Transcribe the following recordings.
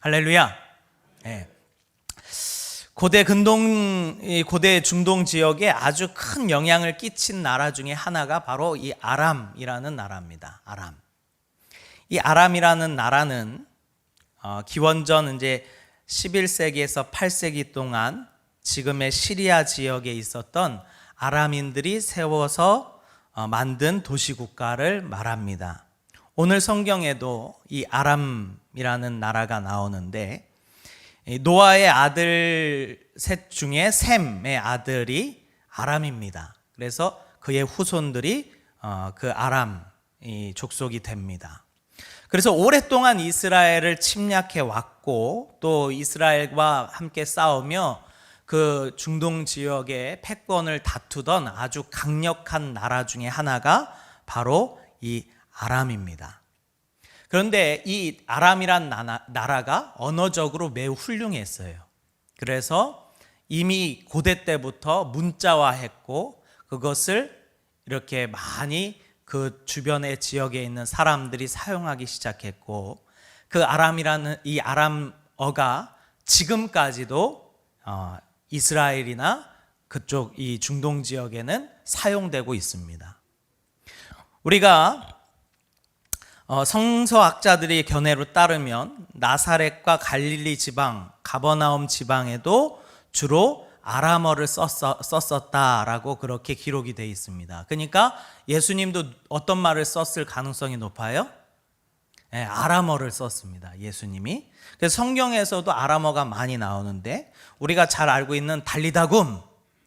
할렐루야. 네. 고대 중동 지역에 아주 큰 영향을 끼친 나라 중에 하나가 바로 이 아람이라는 나라입니다. 아람. 이 아람이라는 나라는 기원전 이제 11세기에서 8세기 동안 지금의 시리아 지역에 있었던 아람인들이 세워서 만든 도시국가를 말합니다. 오늘 성경에도 이 아람이라는 나라가 나오는데, 노아의 아들 셋 중에 셈의 아들이 아람입니다. 그래서 그의 후손들이 그 아람 족속이 됩니다. 그래서 오랫동안 이스라엘을 침략해 왔고, 또 이스라엘과 함께 싸우며 그 중동 지역의 패권을 다투던 아주 강력한 나라 중에 하나가 바로 이 아람입니다. 그런데 이 아람이란 나라가 언어적으로 매우 훌륭했어요. 그래서 이미 고대 때부터 문자화했고, 그것을 이렇게 많이 그 주변의 지역에 있는 사람들이 사용하기 시작했고, 그 아람이라는 이 아람어가 지금까지도 이스라엘이나 그쪽 이 중동 지역에는 사용되고 있습니다. 우리가 성서학자들의 견해로 따르면 나사렛과 갈릴리 지방, 가버나움 지방에도 주로 아람어를 썼었다라고 그렇게 기록이 되어 있습니다. 그러니까 예수님도 어떤 말을 썼을 가능성이 높아요? 네, 아람어를 썼습니다. 예수님이. 그래서 성경에서도 아람어가 많이 나오는데, 우리가 잘 알고 있는 달리다굼,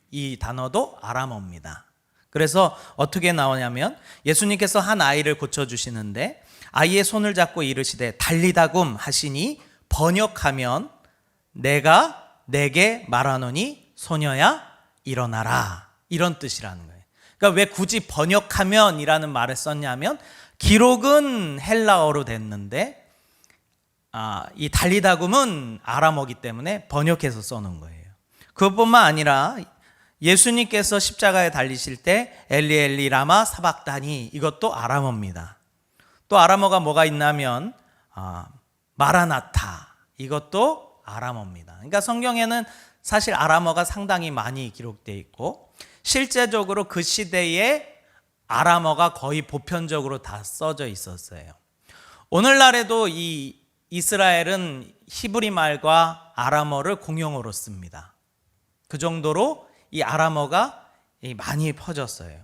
이 단어도 아람어입니다. 그래서 어떻게 나오냐면, 예수님께서 한 아이를 고쳐주시는데 아이의 손을 잡고 이르시되 달리다굼 하시니, 번역하면 내가 내게 말하노니 소녀야 일어나라, 이런 뜻이라는 거예요. 그러니까 왜 굳이 번역하면 이라는 말을 썼냐면, 기록은 헬라어로 됐는데 이 달리다굼은 아람어기 때문에 번역해서 써놓은 거예요. 그것뿐만 아니라 예수님께서 십자가에 달리실 때 엘리 엘리 라마 사박다니, 이것도 아람어입니다. 또 아람어가 뭐가 있냐면 마라나타, 이것도 아람어입니다. 그러니까 성경에는 사실 아람어가 상당히 많이 기록되어 있고, 실제적으로 그 시대에 아람어가 거의 보편적으로 다 써져 있었어요. 오늘날에도 이 이스라엘은 히브리 말과 아람어를 공용어로 씁니다. 그 정도로 이 아람어가 많이 퍼졌어요.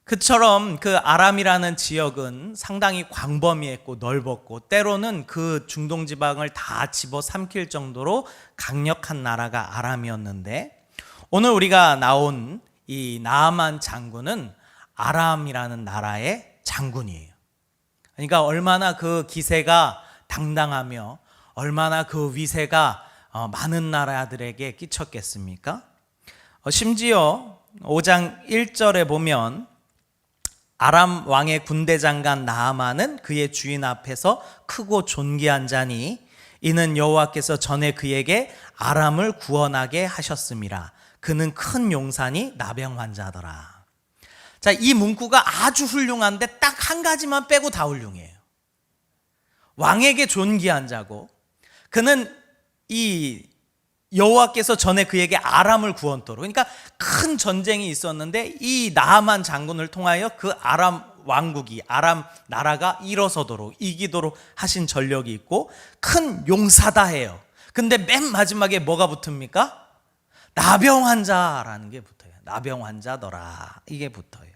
그처럼 그 아람이라는 지역은 상당히 광범위했고 넓었고, 때로는 그 중동 지방을 다 집어삼킬 정도로 강력한 나라가 아람이었는데, 오늘 우리가 나온 이 나아만 장군은 아람이라는 나라의 장군이에요. 그러니까 얼마나 그 기세가 당당하며 얼마나 그 위세가 많은 나라들에게 끼쳤겠습니까? 심지어 5장 1절에 보면, 아람 왕의 군대 장관 나아만은 그의 주인 앞에서 크고 존귀한 자니, 이는 여호와께서 전에 그에게 아람을 구원하게 하셨음이라. 그는 큰 용사니 나병 환자더라. 자, 이 문구가 아주 훌륭한데 딱 한 가지만 빼고 다 훌륭해요. 왕에게 존귀한 자고, 그는 이 여호와께서 전에 그에게 아람을 구원토록, 그러니까 큰 전쟁이 있었는데 이 나아만 장군을 통하여 그 아람 왕국이, 아람 나라가 일어서도록, 이기도록 하신 전력이 있고, 큰 용사다 해요. 근데 맨 마지막에 뭐가 붙습니까? 나병 환자라는 게 붙어요. 나병 환자더라, 이게 붙어요.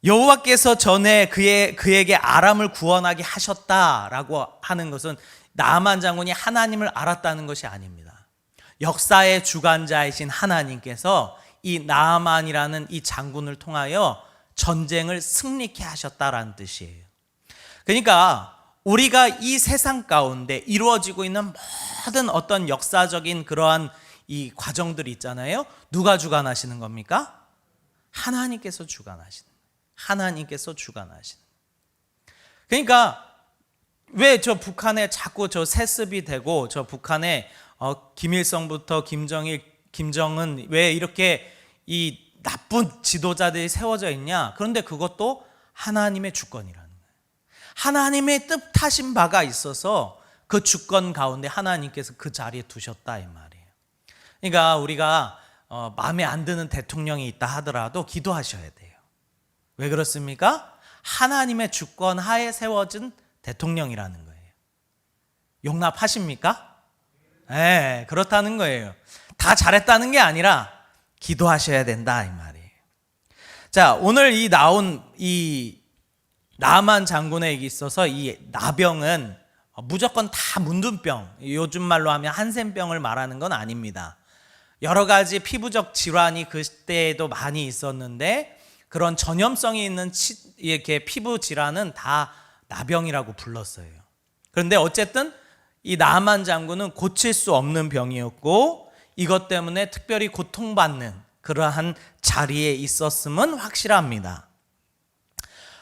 여호와께서 전에 그에게 아람을 구원하게 하셨다라고 하는 것은 나아만 장군이 하나님을 알았다는 것이 아닙니다. 역사의 주관자이신 하나님께서 이 나아만이라는 이 장군을 통하여 전쟁을 승리케 하셨다라는 뜻이에요. 그러니까 우리가 이 세상 가운데 이루어지고 있는 모든 어떤 역사적인 그러한 이 과정들이 있잖아요. 누가 주관하시는 겁니까? 하나님께서 주관하시는 거예요. 하나님께서 주관하시는 거예요. 그러니까 왜 저 북한에 자꾸 저 세습이 되고, 저 북한에 김일성부터 김정일, 김정은 왜 이렇게 이 나쁜 지도자들이 세워져 있냐? 그런데 그것도 하나님의 주권이라는 거예요. 하나님의 뜻하신 바가 있어서 그 주권 가운데 하나님께서 그 자리에 두셨다 이 말이에요. 그러니까 우리가 마음에 안 드는 대통령이 있다 하더라도 기도하셔야 돼요. 왜 그렇습니까? 하나님의 주권 하에 세워진 대통령이라는 거예요. 용납하십니까? 네, 그렇다는 거예요. 다 잘했다는 게 아니라 기도하셔야 된다 이 말이에요. 자, 오늘 나온 이 나만 장군에게 있어서 이 나병은 무조건 다 문둥병, 요즘 말로 하면 한센병을 말하는 건 아닙니다. 여러 가지 피부적 질환이 그때에도 많이 있었는데 그런 전염성이 있는 이렇게 피부 질환은 다 나병이라고 불렀어요. 그런데 어쨌든 이 나만 장군은 고칠 수 없는 병이었고 이것 때문에 특별히 고통받는 그러한 자리에 있었음은 확실합니다.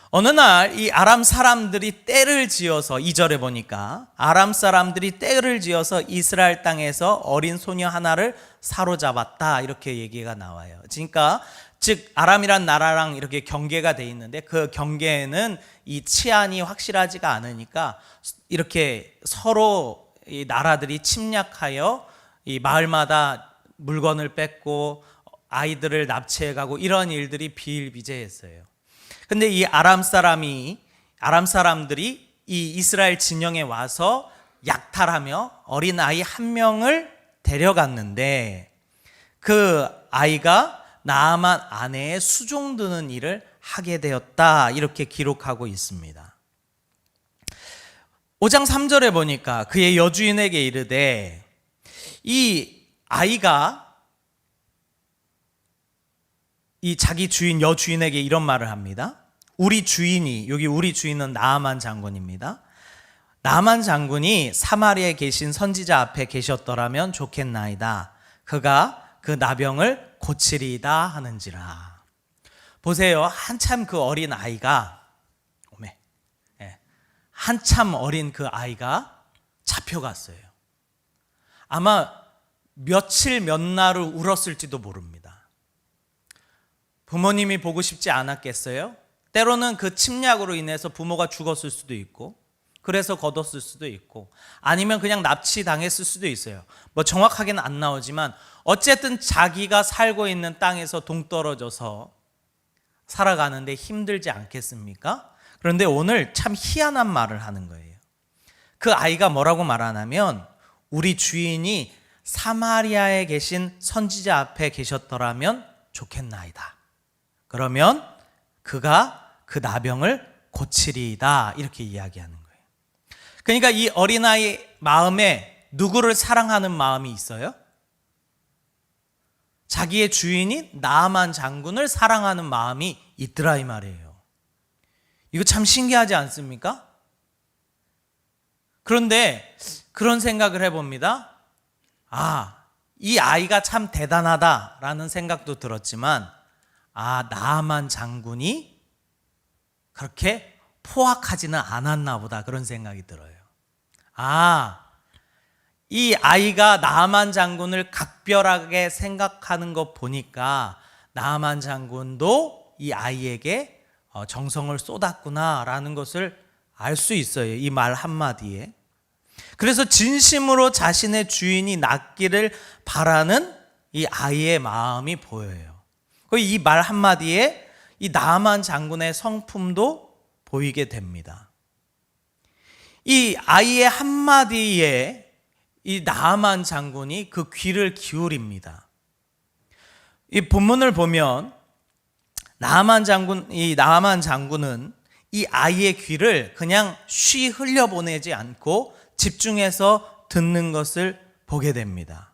어느 날 이 아람 사람들이 떼를 지어서 2절에 보니까 아람 사람들이 떼를 지어서 이스라엘 땅에서 어린 소녀 하나를 사로잡았다 이렇게 얘기가 나와요. 그러니까 즉 아람이란 나라랑 이렇게 경계가 돼 있는데 그 경계에는 이 치안이 확실하지가 않으니까 이렇게 서로 이 나라들이 침략하여 이 마을마다 물건을 뺏고 아이들을 납치해가고 이런 일들이 비일비재했어요. 근데 이 아람 사람들이 이 이스라엘 진영에 와서 약탈하며 어린 아이 한 명을 데려갔는데 그 아이가 나아만 아내의 수종드는 일을 하게 되었다 이렇게 기록하고 있습니다. 5장 3절에 보니까 그의 여주인에게 이르되 이 아이가 이 자기 주인 여주인에게 이런 말을 합니다. 우리 주인이, 여기 우리 주인은 나아만 장군입니다. 나아만 장군이 사마리아에 계신 선지자 앞에 계셨더라면 좋겠나이다. 그가 그 나병을 고치리이다 하는지라. 보세요. 한참 그 어린 아이가 한참 어린 그 아이가 잡혀갔어요. 아마 며칠 몇 날을 울었을지도 모릅니다. 부모님이 보고 싶지 않았겠어요? 때로는 그 침략으로 인해서 부모가 죽었을 수도 있고 그래서 거뒀을 수도 있고 아니면 그냥 납치당했을 수도 있어요. 뭐 정확하게는 안 나오지만 어쨌든 자기가 살고 있는 땅에서 동떨어져서 살아가는데 힘들지 않겠습니까? 그런데 오늘 참 희한한 말을 하는 거예요. 그 아이가 뭐라고 말하냐면 우리 주인이 사마리아에 계신 선지자 앞에 계셨더라면 좋겠나이다. 그러면 그가 그 나병을 고치리이다 이렇게 이야기하는 거예요. 그러니까 이 어린아이 마음에 누구를 사랑하는 마음이 있어요? 자기의 주인인 나아만 장군을 사랑하는 마음이 있더라 이 말이에요. 이거 참 신기하지 않습니까? 그런데 그런 생각을 해봅니다. 이 아이가 참 대단하다라는 생각도 들었지만 나아만 장군이 그렇게 포악하지는 않았나 보다 그런 생각이 들어요. 이 아이가 나아만 장군을 각별하게 생각하는 것 보니까 나아만 장군도 이 아이에게 정성을 쏟았구나라는 것을 알 수 있어요. 이 말 한마디에. 그래서 진심으로 자신의 주인이 낫기를 바라는 이 아이의 마음이 보여요. 이 말 한마디에 이 나아만 장군의 성품도 보이게 됩니다. 이 아이의 한마디에 이 나아만 장군이 그 귀를 기울입니다. 이 본문을 보면 나아만 장군은 이 아이의 귀를 그냥 쉬 흘려보내지 않고 집중해서 듣는 것을 보게 됩니다.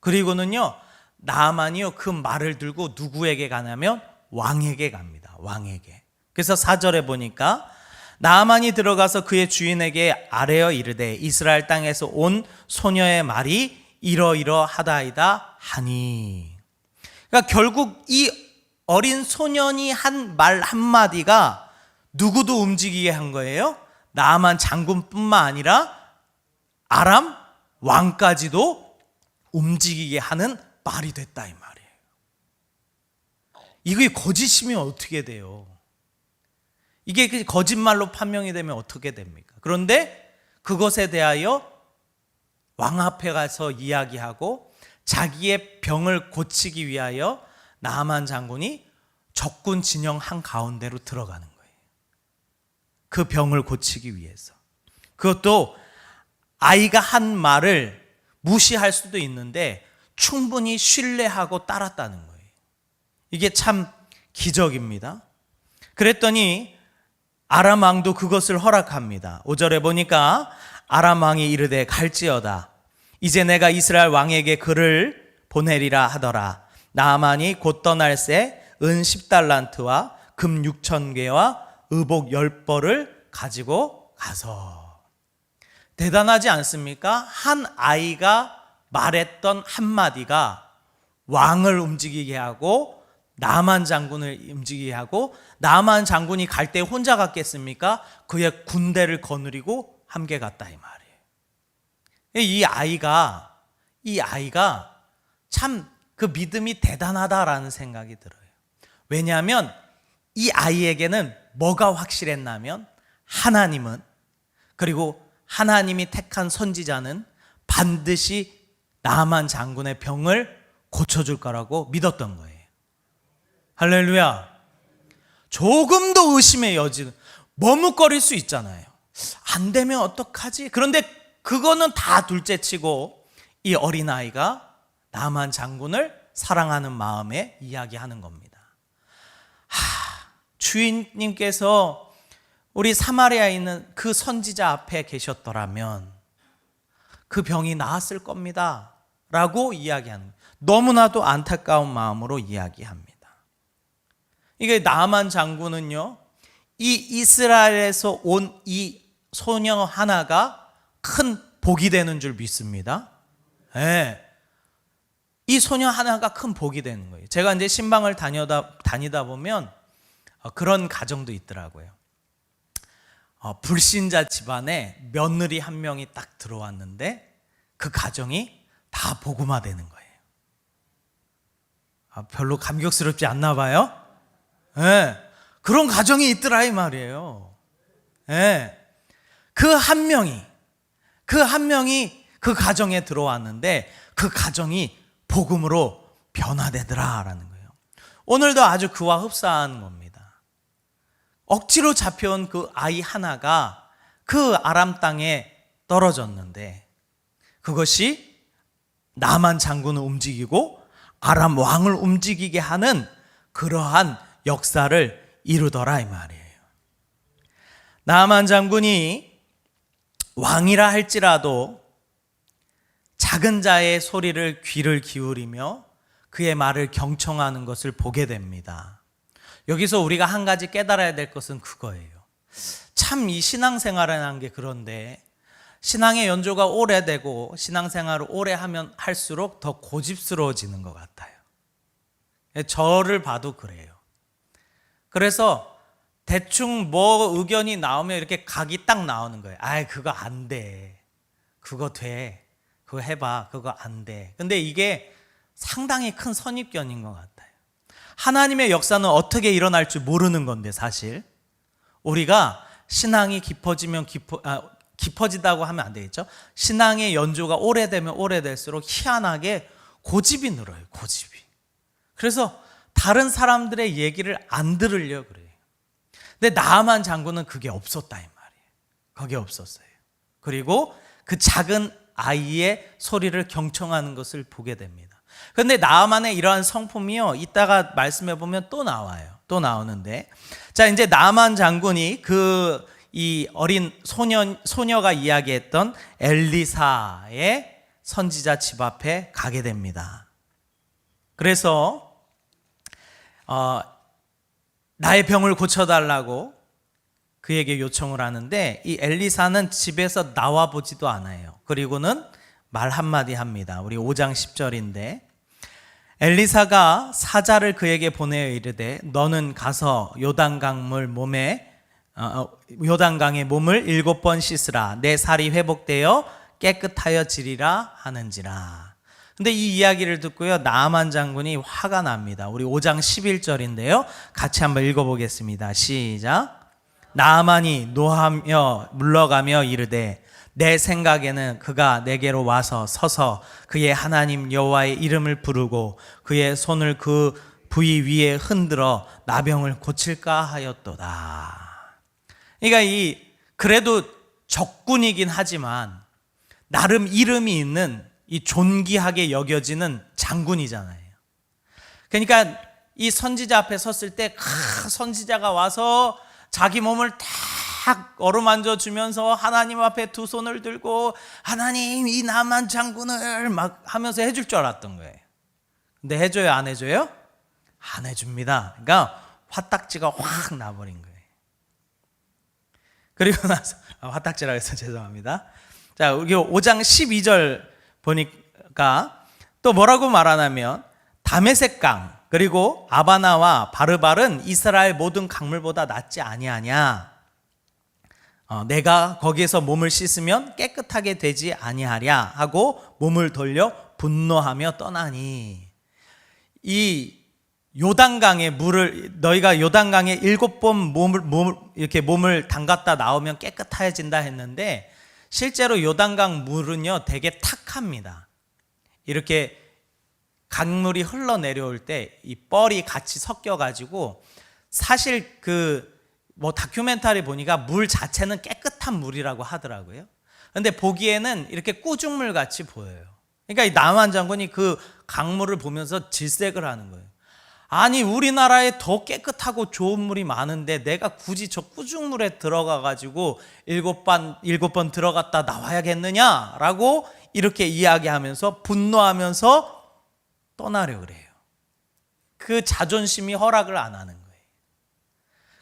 그리고는요, 나아만이요 그 말을 들고 누구에게 가냐면 왕에게 갑니다. 왕에게. 그래서 4절에 보니까 나아만이 들어가서 그의 주인에게 아뢰어 이르되 이스라엘 땅에서 온 소녀의 말이 이러이러하다이다 하니. 그러니까 결국 이 어린 소년이 한 말 한마디가 누구도 움직이게 한 거예요. 나아만 장군뿐만 아니라 아람 왕까지도 움직이게 하는 말이 됐다 이 말이에요. 이게 거짓이면 어떻게 돼요? 이게 거짓말로 판명이 되면 어떻게 됩니까? 그런데 그것에 대하여 왕 앞에 가서 이야기하고 자기의 병을 고치기 위하여 나아만 장군이 적군 진영 한가운데로 들어가는 거예요. 그 병을 고치기 위해서. 그것도 아이가 한 말을 무시할 수도 있는데 충분히 신뢰하고 따랐다는 거예요. 이게 참 기적입니다. 그랬더니 아람 왕도 그것을 허락합니다. 5절에 보니까 아람 왕이 이르되 갈지어다. 이제 내가 이스라엘 왕에게 글을 보내리라 하더라. 나아만이 곧 떠날새 은 10달란트와 금 6,000개와 의복 10벌을 가지고 가서. 대단하지 않습니까? 한 아이가 말했던 한마디가 왕을 움직이게 하고 나아만 장군을 움직이게 하고, 나아만 장군이 갈 때 혼자 갔겠습니까? 그의 군대를 거느리고 함께 갔다 이 말이에요. 이 아이가 참 그 믿음이 대단하다라는 생각이 들어요. 왜냐하면 이 아이에게는 뭐가 확실했냐면 하나님은, 그리고 하나님이 택한 선지자는 반드시 나아만 장군의 병을 고쳐줄 거라고 믿었던 거예요. 할렐루야. 조금도 의심의 여지는, 머뭇거릴 수 있잖아요. 안 되면 어떡하지? 그런데 그거는 다 둘째치고 이 어린아이가 나아만 장군을 사랑하는 마음에 이야기하는 겁니다. 주인님께서 우리 사마리아에 있는 그 선지자 앞에 계셨더라면 그 병이 나았을 겁니다 라고 이야기하는, 너무나도 안타까운 마음으로 이야기합니다. 이게 나아만 장군은요, 이 이스라엘에서 온 이 소녀 하나가 큰 복이 되는 줄 믿습니다. 네. 이 소녀 하나가 큰 복이 되는 거예요. 제가 이제 신방을 다니다 보면 그런 가정도 있더라고요. 불신자 집안에 며느리 한 명이 딱 들어왔는데 그 가정이 다 복음화 되는 거예요. 별로 감격스럽지 않나 봐요. 네, 그런 가정이 있더라 이 말이에요. 네, 그 한 명이 그 가정에 들어왔는데 그 가정이 복음으로 변화되더라라는 거예요. 오늘도 아주 그와 흡사한 겁니다. 억지로 잡혀온 그 아이 하나가 그 아람 땅에 떨어졌는데 그것이 나아만 장군을 움직이고 아람 왕을 움직이게 하는 그러한 역사를 이루더라 이 말이에요. 나아만 장군이 왕이라 할지라도 작은 자의 소리를 귀를 기울이며 그의 말을 경청하는 것을 보게 됩니다. 여기서 우리가 한 가지 깨달아야 될 것은 그거예요. 참 이 신앙생활이라는 게 그런데 신앙의 연조가 오래되고 신앙생활을 오래 하면 할수록 더 고집스러워지는 것 같아요. 저를 봐도 그래요. 그래서 대충 뭐 의견이 나오면 이렇게 각이 딱 나오는 거예요. 아이 그거 안 돼. 그거 돼. 그거 해봐. 그거 안 돼. 근데 이게 상당히 큰 선입견인 것 같아요. 하나님의 역사는 어떻게 일어날 줄 모르는 건데 사실 우리가 신앙이 깊어지다고 하면 안 되겠죠. 신앙의 연조가 오래되면 오래될수록 희한하게 고집이 늘어요. 고집이. 그래서 다른 사람들의 얘기를 안 들으려고 그래요. 근데 나아만 장군은 그게 없었다 이 말이에요. 그게 없었어요. 그리고 그 작은 아이의 소리를 경청하는 것을 보게 됩니다. 그런데 나아만의 이러한 성품이요, 이따가 말씀해 보면 또 나와요. 또 나오는데, 자 이제 나아만 장군이 이 어린 소녀가 이야기했던 엘리사의 선지자 집 앞에 가게 됩니다. 그래서 나의 병을 고쳐달라고 그에게 요청을 하는데 이 엘리사는 집에서 나와 보지도 않아요. 그리고는 말 한마디 합니다. 우리 5장 10절인데 엘리사가 사자를 그에게 보내어 이르되 너는 가서 요단강의 몸을 7번 씻으라. 내 살이 회복되어 깨끗하여지리라 하는지라. 근데 이 이야기를 듣고요, 나아만 장군이 화가 납니다. 우리 5장 11절인데요. 같이 한번 읽어보겠습니다. 시작. 나아만이 노하며 물러가며 이르되 내 생각에는 그가 내게로 와서 서서 그의 하나님 여호와의 이름을 부르고 그의 손을 그 부위 위에 흔들어 나병을 고칠까 하였도다. 그러니까 그래도 적군이긴 하지만 나름 이름이 있는 이 존귀하게 여겨지는 장군이잖아요. 그러니까 이 선지자 앞에 섰을 때 선지자가 와서 자기 몸을 탁 어루만져 주면서 하나님 앞에 두 손을 들고 하나님 이 나만 장군을 막 하면서 해줄 줄 알았던 거예요. 근데 해줘요 안 해줘요? 안 해줍니다. 그러니까 화딱지가 확 나버린 거예요. 그리고 나서 화딱지라고 해서 죄송합니다. 자, 여기 5장 12절 보니까 또 뭐라고 말하냐면 다메섹강 그리고 아바나와 바르발은 이스라엘 모든 강물보다 낫지 아니하냐. 내가 거기에서 몸을 씻으면 깨끗하게 되지 아니하랴 하고 몸을 돌려 분노하며 떠나니. 이 요단강의 물을 너희가 요단강에 7번 이렇게 몸을 담갔다 나오면 깨끗해진다 했는데 실제로 요단강 물은요 되게 탁합니다. 이렇게 강물이 흘러내려올 때 이 뻘이 같이 섞여가지고 사실 뭐 다큐멘터리 보니까 물 자체는 깨끗한 물이라고 하더라고요. 근데 보기에는 이렇게 꾸중물 같이 보여요. 그러니까 이 남한 장군이 그 강물을 보면서 질색을 하는 거예요. 아니 우리나라에 더 깨끗하고 좋은 물이 많은데 내가 굳이 저 꾸중물에 들어가가지고 7번 들어갔다 나와야겠느냐라고 이렇게 이야기하면서 분노하면서 떠나려 그래요. 그 자존심이 허락을 안 하는 거예요.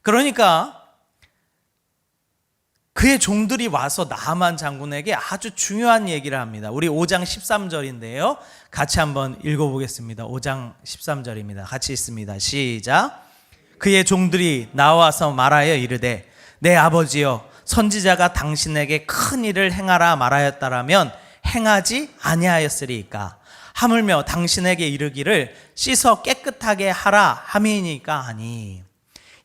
그러니까 그의 종들이 와서 나아만 장군에게 아주 중요한 얘기를 합니다. 우리 5장 13절인데요. 같이 한번 읽어보겠습니다. 5장 13절입니다. 같이 읽습니다. 시작. 그의 종들이 나와서 말하여 이르되 내 아버지여 선지자가 당신에게 큰 일을 행하라 말하였다라면 행하지 아니하였으리까. 하물며 당신에게 이르기를 씻어 깨끗하게 하라 함이니까 하니.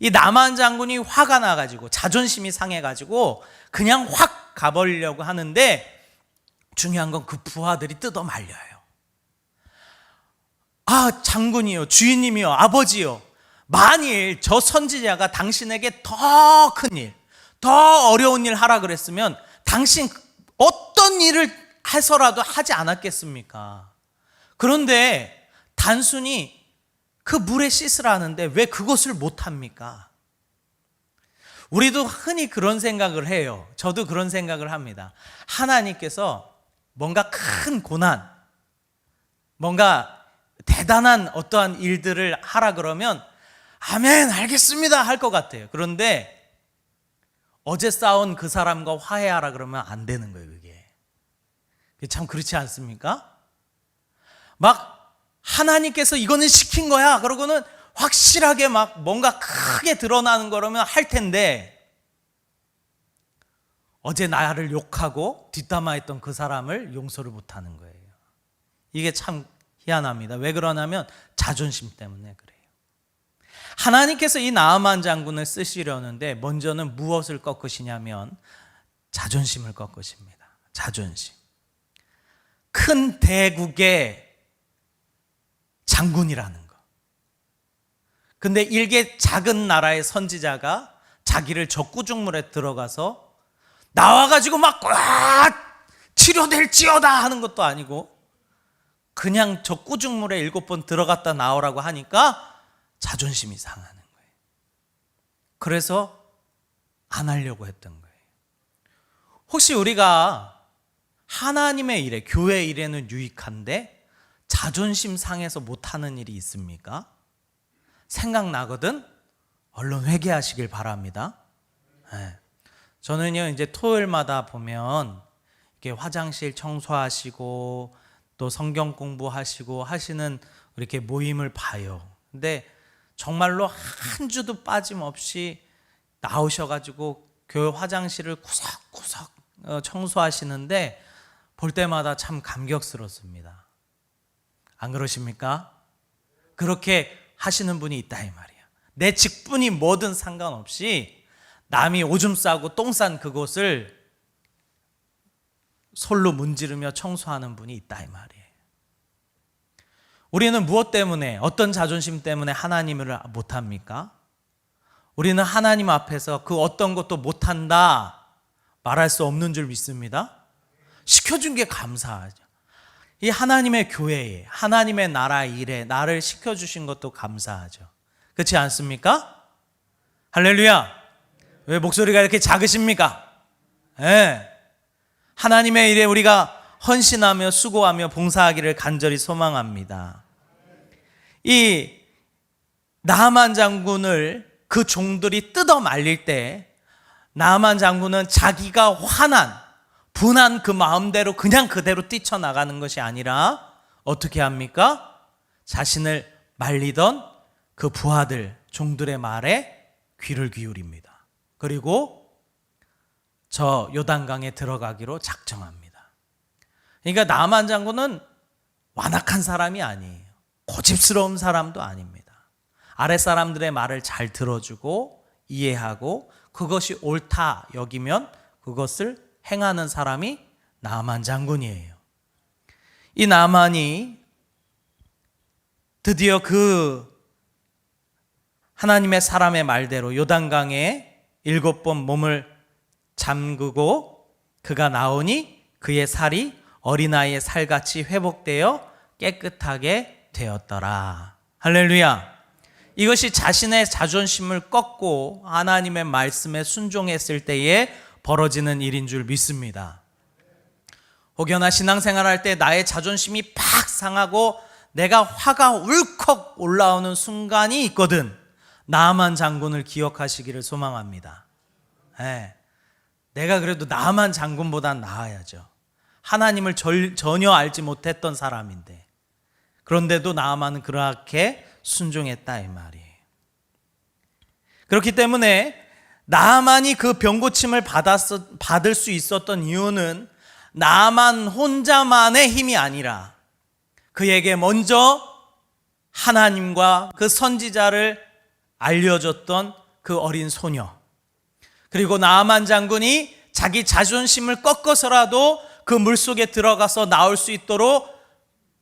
이 나만 장군이 화가 나가지고 자존심이 상해가지고 그냥 확 가버리려고 하는데 중요한 건 그 부하들이 뜯어 말려요. 아 장군이요 주인님이요 아버지요 만일 저 선지자가 당신에게 더 큰 일, 더 어려운 일 하라 그랬으면 당신 어떤 일을 해서라도 하지 않았겠습니까? 그런데 단순히 그 물에 씻으라는데 왜 그것을 못합니까? 우리도 흔히 그런 생각을 해요. 저도 그런 생각을 합니다. 하나님께서 뭔가 큰 고난, 뭔가 대단한 어떠한 일들을 하라 그러면 아멘 알겠습니다 할 것 같아요. 그런데 어제 싸운 그 사람과 화해하라 그러면 안 되는 거예요. 그게 참 그렇지 않습니까? 막 하나님께서 이거는 시킨 거야 그러고는 확실하게 막 뭔가 크게 드러나는 거라면 할 텐데 어제 나를 욕하고 뒷담화했던 그 사람을 용서를 못하는 거예요. 이게 참 희한합니다. 왜 그러냐면 자존심 때문에 그래요. 하나님께서 이 나아만 장군을 쓰시려는데 먼저는 무엇을 꺾으시냐면 자존심을 꺾으십니다. 자존심. 큰 대국의 장군이라는 거. 근데 일개 작은 나라의 선지자가 자기를 적구중물에 들어가서 나와가지고 막 치료될지어다 하는 것도 아니고 그냥 적구중물에 7번 들어갔다 나오라고 하니까 자존심이 상하는 거예요. 그래서 안 하려고 했던 거예요. 혹시 우리가 하나님의 일에, 교회 일에는 유익한데 자존심 상해서 못하는 일이 있습니까? 생각나거든? 얼른 회개하시길 바랍니다. 네. 저는요 이제 토요일마다 보면 이렇게 화장실 청소하시고 또 성경 공부하시고 하시는 이렇게 모임을 봐요. 근데 정말로 한 주도 빠짐없이 나오셔가지고 교회 화장실을 구석구석 청소하시는데 볼 때마다 참 감격스럽습니다. 안 그러십니까? 그렇게 하시는 분이 있다 이 말이야. 내 직분이 뭐든 상관없이 남이 오줌 싸고 똥 싼 그곳을 솔로 문지르며 청소하는 분이 있다 이 말이에요. 우리는 무엇 때문에, 어떤 자존심 때문에 하나님을 못합니까? 우리는 하나님 앞에서 그 어떤 것도 못한다 말할 수 없는 줄 믿습니다. 시켜준 게 감사하죠. 이 하나님의 교회에, 하나님의 나라 일에 나를 시켜주신 것도 감사하죠. 그렇지 않습니까? 할렐루야. 왜 목소리가 이렇게 작으십니까? 하나님의 일에 우리가 헌신하며 수고하며 봉사하기를 간절히 소망합니다. 이 나아만 장군을 그 종들이 뜯어 말릴 때 나아만 장군은 자기가 화난, 분한 그 마음대로 그냥 그대로 뛰쳐나가는 것이 아니라 어떻게 합니까? 자신을 말리던 그 부하들, 종들의 말에 귀를 기울입니다. 그리고 저 요단강에 들어가기로 작정합니다. 그러니까 나아만 장군은 완악한 사람이 아니에요. 고집스러운 사람도 아닙니다. 아랫사람들의 말을 잘 들어주고 이해하고 그것이 옳다 여기면 그것을 행하는 사람이 나아만 장군이에요. 이 나아만이 드디어 그 하나님의 사람의 말대로 요단강에 7번 몸을 잠그고 그가 나오니 그의 살이 어린아이의 살같이 회복되어 깨끗하게 되었더라. 할렐루야. 이것이 자신의 자존심을 꺾고 하나님의 말씀에 순종했을 때에 벌어지는 일인 줄 믿습니다. 혹여나 신앙생활할 때 나의 자존심이 팍 상하고 내가 화가 울컥 올라오는 순간이 있거든 나아만 장군을 기억하시기를 소망합니다. 내가 그래도 나아만 장군보단 나아야죠. 하나님을 전혀 알지 못했던 사람인데 그런데도 나아만은 그렇게 순종했다 이 말이에요. 그렇기 때문에 나아만이 그 병고침을 받을 수 있었던 이유는 나아만 혼자만의 힘이 아니라 그에게 먼저 하나님과 그 선지자를 알려줬던 그 어린 소녀, 그리고 나아만 장군이 자기 자존심을 꺾어서라도 그 물속에 들어가서 나올 수 있도록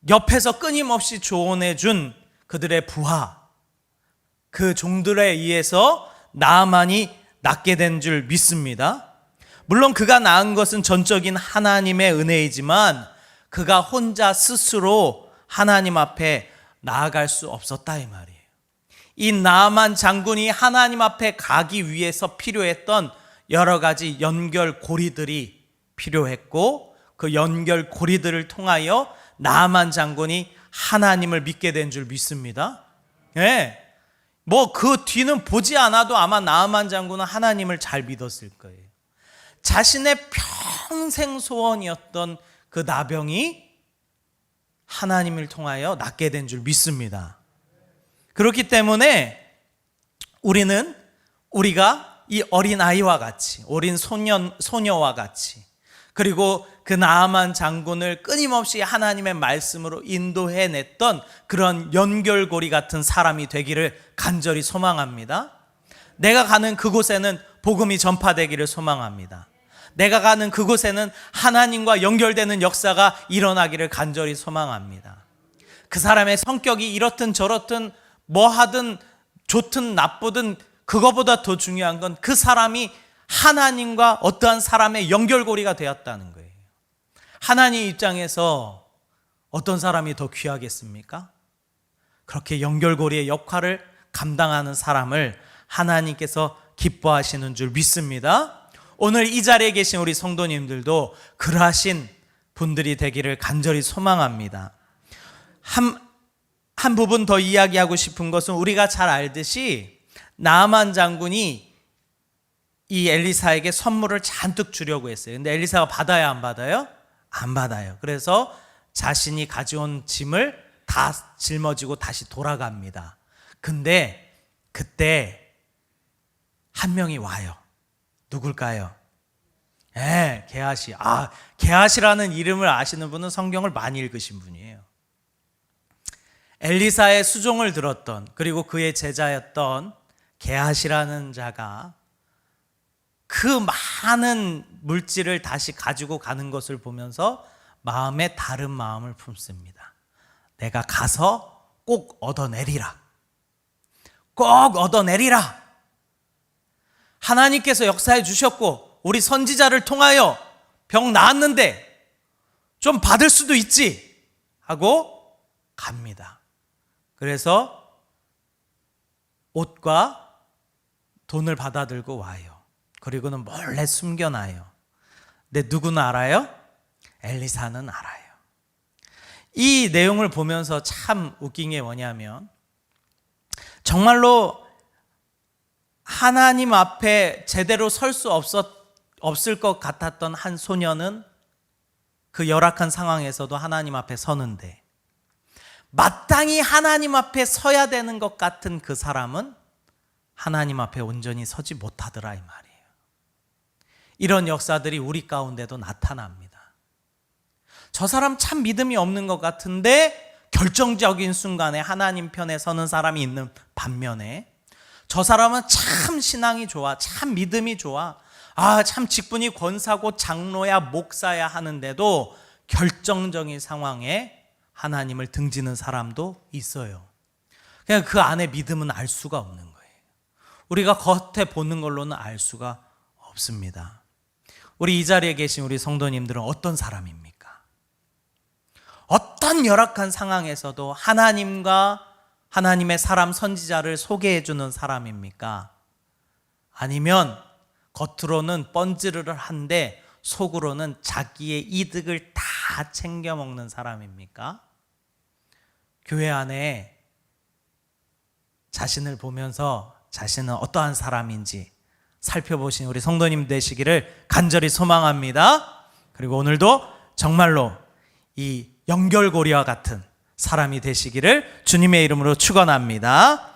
옆에서 끊임없이 조언해 준 그들의 부하, 그 종들에 의해서 나아만이 낫게 된 줄 믿습니다. 물론 그가 낳은 것은 전적인 하나님의 은혜이지만 그가 혼자 스스로 하나님 앞에 나아갈 수 없었다 이 말이에요. 이 나아만 장군이 하나님 앞에 가기 위해서 필요했던 여러 가지 연결고리들이 필요했고 그 연결고리들을 통하여 나아만 장군이 하나님을 믿게 된 줄 믿습니다. 뭐 그 뒤는 보지 않아도 아마 나아만 장군은 하나님을 잘 믿었을 거예요. 자신의 평생 소원이었던 그 나병이 하나님을 통하여 낫게 된 줄 믿습니다. 그렇기 때문에 우리가 이 어린 아이와 같이, 어린 소녀와 같이, 그리고 그 나아만 장군을 끊임없이 하나님의 말씀으로 인도해냈던 그런 연결고리 같은 사람이 되기를 간절히 소망합니다. 내가 가는 그곳에는 복음이 전파되기를 소망합니다. 내가 가는 그곳에는 하나님과 연결되는 역사가 일어나기를 간절히 소망합니다. 그 사람의 성격이 이렇든 저렇든 뭐 하든 좋든 나쁘든 그거보다 더 중요한 건 그 사람이 하나님과 어떠한 사람의 연결고리가 되었다는 거예요. 하나님 입장에서 어떤 사람이 더 귀하겠습니까? 그렇게 연결고리의 역할을 감당하는 사람을 하나님께서 기뻐하시는 줄 믿습니다. 오늘 이 자리에 계신 우리 성도님들도 그러하신 분들이 되기를 간절히 소망합니다. 한 부분 더 이야기하고 싶은 것은 우리가 잘 알듯이 나아만 장군이 이 엘리사에게 선물을 잔뜩 주려고 했어요. 근데 엘리사가 받아야 안 받아요? 안 받아요. 그래서 자신이 가져온 짐을 다 짊어지고 다시 돌아갑니다. 근데 그때 한 명이 와요. 누굴까요? 게하시. 게하시라는 이름을 아시는 분은 성경을 많이 읽으신 분이에요. 엘리사의 수종을 들었던, 그리고 그의 제자였던 게하시라는 자가 그 많은 물질을 다시 가지고 가는 것을 보면서 마음에 다른 마음을 품습니다. 내가 가서 꼭 얻어내리라. 꼭 얻어내리라. 하나님께서 역사해 주셨고 우리 선지자를 통하여 병 나았는데 좀 받을 수도 있지 하고 갑니다. 그래서 옷과 돈을 받아들고 와요. 그리고는 몰래 숨겨놔요. 근데 누구는 알아요? 엘리사는 알아요. 이 내용을 보면서 참 웃긴 게 뭐냐면 정말로 하나님 앞에 제대로 설 수 없을 것 같았던 한 소녀는 그 열악한 상황에서도 하나님 앞에 서는데 마땅히 하나님 앞에 서야 되는 것 같은 그 사람은 하나님 앞에 온전히 서지 못하더라 이 말이에요. 이런 역사들이 우리 가운데도 나타납니다. 저 사람 참 믿음이 없는 것 같은데 결정적인 순간에 하나님 편에 서는 사람이 있는 반면에 저 사람은 참 신앙이 좋아, 참 믿음이 좋아, 참 직분이 권사고 장로야 목사야 하는데도 결정적인 상황에 하나님을 등지는 사람도 있어요. 그냥 그 안에 믿음은 알 수가 없는 거예요. 우리가 겉에 보는 걸로는 알 수가 없습니다. 우리 이 자리에 계신 우리 성도님들은 어떤 사람입니까? 어떤 열악한 상황에서도 하나님과 하나님의 사람 선지자를 소개해 주는 사람입니까? 아니면 겉으로는 뻔지르르 한데 속으로는 자기의 이득을 다 챙겨 먹는 사람입니까? 교회 안에 자신을 보면서 자신은 어떠한 사람인지 살펴보신 우리 성도님 되시기를 간절히 소망합니다. 그리고 오늘도 정말로 이 연결고리와 같은 사람이 되시기를 주님의 이름으로 축원합니다.